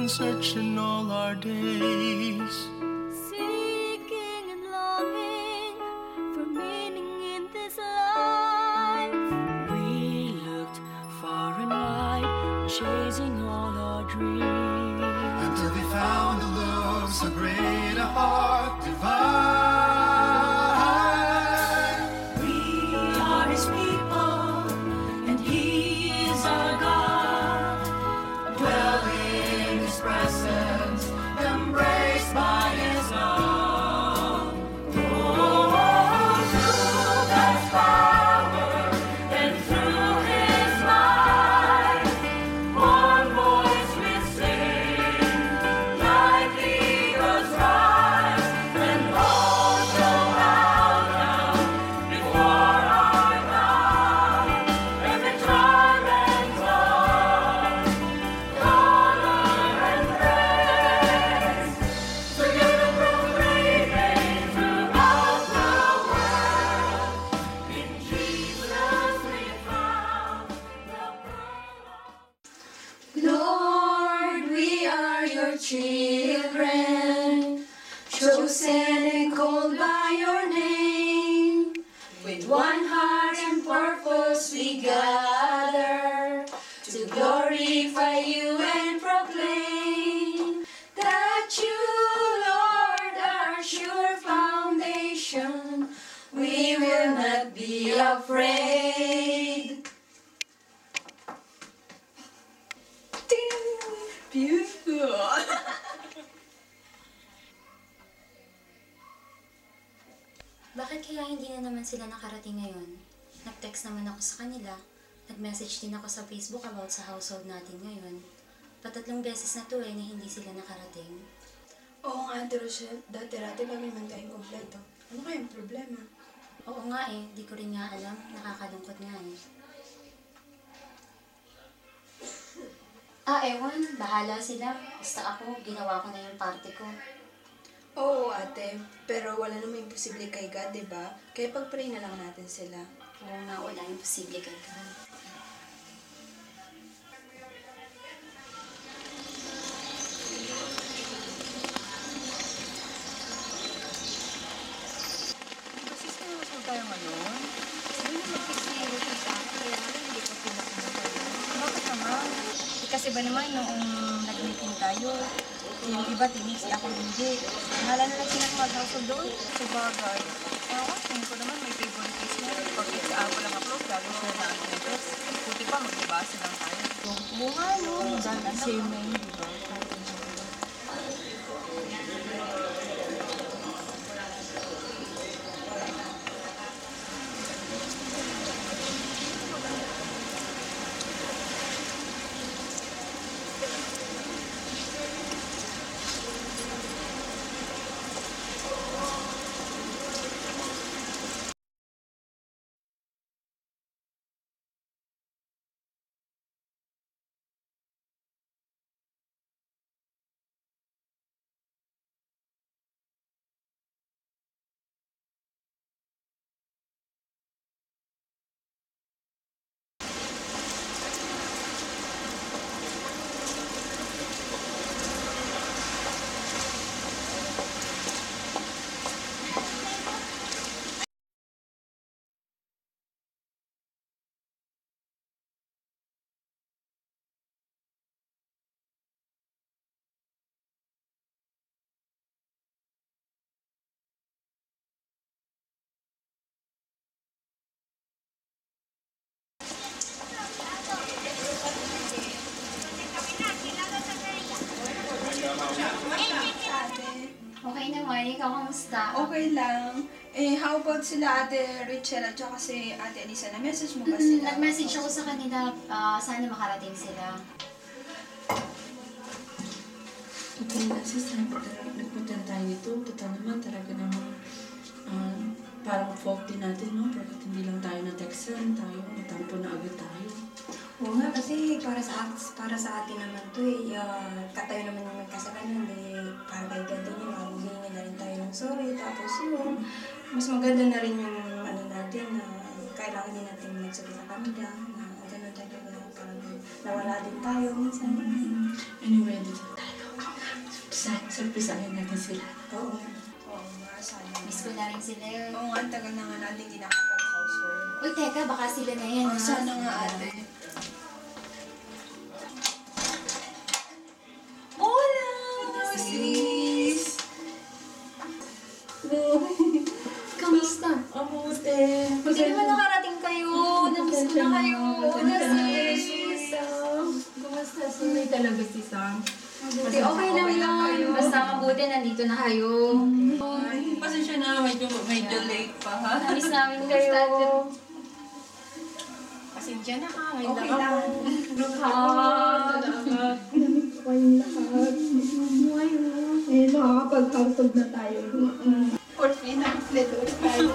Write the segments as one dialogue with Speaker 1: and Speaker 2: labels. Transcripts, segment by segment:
Speaker 1: searching all our days,
Speaker 2: seeking and longing for meaning in this life.
Speaker 3: We looked far and wide, chasing all our dreams,
Speaker 1: until we found a love so great, a heart divine.
Speaker 3: we are His people, and He is our God,
Speaker 1: Dwelling in His presence, embraced by His love.
Speaker 3: Oh, through God's power and through His might, one voice we sing, like eagles rise, and all shall bow down before our God. Every tribe and tongue, color and race, together proclaiming throughout the world, in Jesus we found the pearl.
Speaker 2: Lord, we are your children, chosen and called by your name. With one heart and purpose we gather to glorify you and proclaim that you, Lord, are sure foundation. We will not be afraid. Beautiful.
Speaker 4: Bakit kaya hindi na naman sila nakarating ngayon? Nag-text naman ako sa kanila. Nag-message din ako sa Facebook about sa household natin ngayon. Patatlong beses na to na hindi sila nakarating.
Speaker 5: Oo nga, Ate Rochelle. Dati-dati kami man tayong kompleto. Ano kayang problema?
Speaker 4: Oo nga di ko rin nga alam. Nakakalungkot nga ewan. Bahala sila. Basta ako, ginawa ko na yung party ko.
Speaker 5: Oo, ate. Pero wala namang imposible kay God, di ba? Kaya pag-pray na lang natin sila.
Speaker 4: Oo nga, wala yung posible kay God.
Speaker 6: Kasi sinusunod tayo ngayon. Hindi na mag-isiro siya sa akin, kaya hindi ko pinapunta. Bakit naman? Kasi ba naman noong nag-meeting tayo, yung iba tinis, ako hindi. Mahala na lang sila mag-household doon. Sa bagay. Tingin ko naman may favorites na. Pag ako lang upload, lalo sila na ang interest. Buti pa, magbabasa lang tayo. Oo nga, no? Same na yun, di ba?
Speaker 4: Okay naman, ikaw kamusta?
Speaker 5: Okay lang. How about sila Ate Richelle at saka si Ate Elisa? Na-message mo ba sila?
Speaker 4: Nag-message ako sa kanila, sana makarating sila.
Speaker 7: Okay na sis, nagpunta tayo dito. Total naman talaga namang parang fault din natin, no? Bakit hindi lang tayo na-textan tayo, natampo na agad tayo.
Speaker 8: Oo nga, kasi para sa atin naman to katayo naman yung magkasalanan, para kay God din yun, maghihingi na rin tayo ng sorry, tapos yun, mas maganda na rin yung ano natin na kailangan din natin magsabi sa kanila, na gano'n talaga, parang nawala din tayo minsan.
Speaker 7: Anyway, dito tayo. Surprisahin natin sila.
Speaker 5: Oo nga. Oo nga, sana.
Speaker 4: Miss ko na rin sila.
Speaker 5: Oo nga, ang tagal na nga natin hindi nakapag-housework.
Speaker 4: Uy, teka, baka sila na yan.
Speaker 5: Oh, sana nga ate.
Speaker 2: Hola!
Speaker 5: Sis!
Speaker 4: Kamusta?
Speaker 7: Mabuti.
Speaker 4: Hindi naman nakarating kayo. Namiss ko na kayo. Hola, sis.
Speaker 2: Kumusta si talaga si Sam?
Speaker 4: Mabuti, okay lang yun. Basta mabuti, nandito na kayo.
Speaker 7: Pasensya na, medyo late pa ha.
Speaker 4: Namiss namin kayo.
Speaker 5: Pasensya na ka, ngayon
Speaker 8: Okay
Speaker 5: lang
Speaker 8: lang.
Speaker 7: Salamat.
Speaker 8: Eh, makakapag-household na tayo.
Speaker 5: For financial tayo.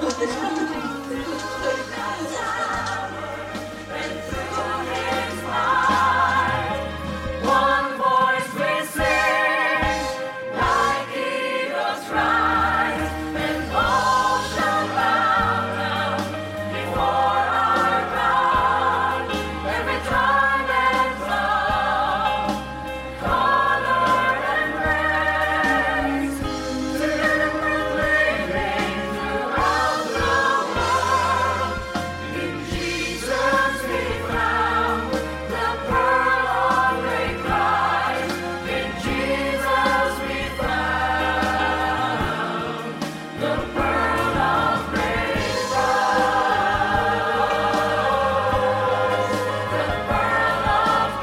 Speaker 3: One voice we sing, like eagles rise, and all shall bow down before our God. Every tribe and tongue, color and race, together proclaiming throughout the world. In Jesus we found the pearl of great price. In Jesus we found the pearl of great price. The pearl of great price.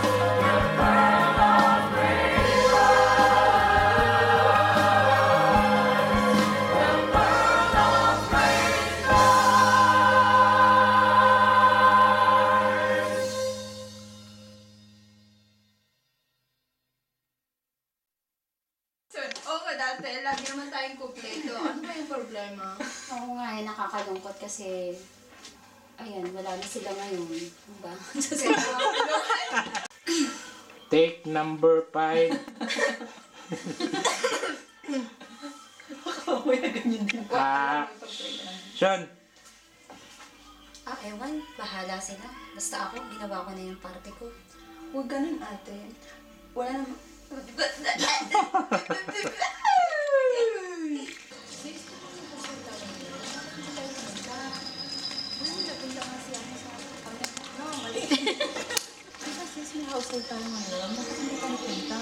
Speaker 3: The pearl of great
Speaker 5: Oo nga, dati, lagi naman tayong kumpleto. Ano ba yung problema?
Speaker 4: Oo nga, nakakalungkot kasi ayan, wala na sila ngayon. Diba?
Speaker 9: Take number 5. Sean.
Speaker 4: Ewan, bahala sila. Basta ako, ginawa ko na yung parte ko.
Speaker 5: Huwag ganun ate. Wala naman.
Speaker 6: May household tayo ngayon. Bakit hindi ka napunta?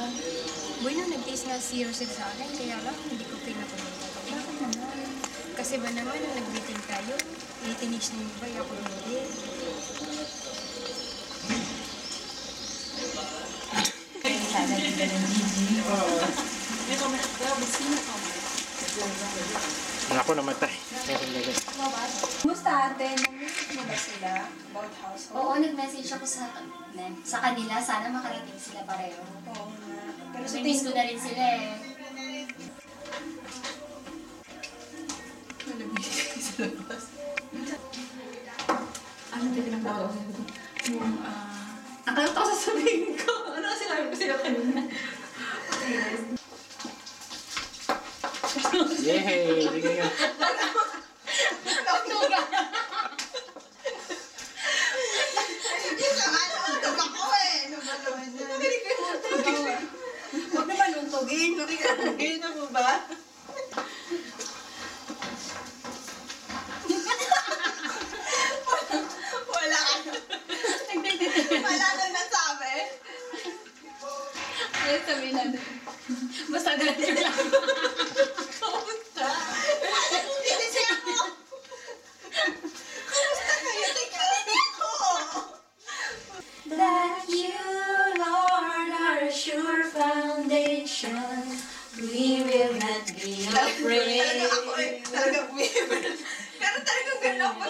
Speaker 6: Boy, nung nag-taste nga si Rosette sa akin, kaya lang hindi ko feel na pumunta. Bakit naman? Kasi ba naman, nung nag-meeting tayo, itinis niyo yung iba, ako hindi.
Speaker 7: Sana din ka ng Gigi.
Speaker 9: Ako namatay.
Speaker 5: Kumusta ate? Namiss mo ba sila about household?
Speaker 4: Oo, nag-message ako sa kanila. Sana makarating sila pareho.
Speaker 5: Oo nga. Pero sa
Speaker 4: Namiss
Speaker 5: tingin
Speaker 4: ko na rin sila eh.
Speaker 7: Ano tayo pinagtawag ko? Yung, nakalimutan ko sasabihin ko. Ano kasi sinabi ko sila kanina?
Speaker 9: Yay! Sige nga.
Speaker 5: Huwag naman untugin. Nakikagin ako ba? Wala ka. Wala na nasabi. Ay, sabihin natin. Basta ganyan lang. Kamusta? Hindi siya ako. Kamusta kayo? Tingnan ako.
Speaker 2: That you, Lord, are a sure foundation. We will not be afraid.
Speaker 5: Talaga weird. Pero talagang ganun ako.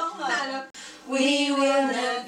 Speaker 2: We will not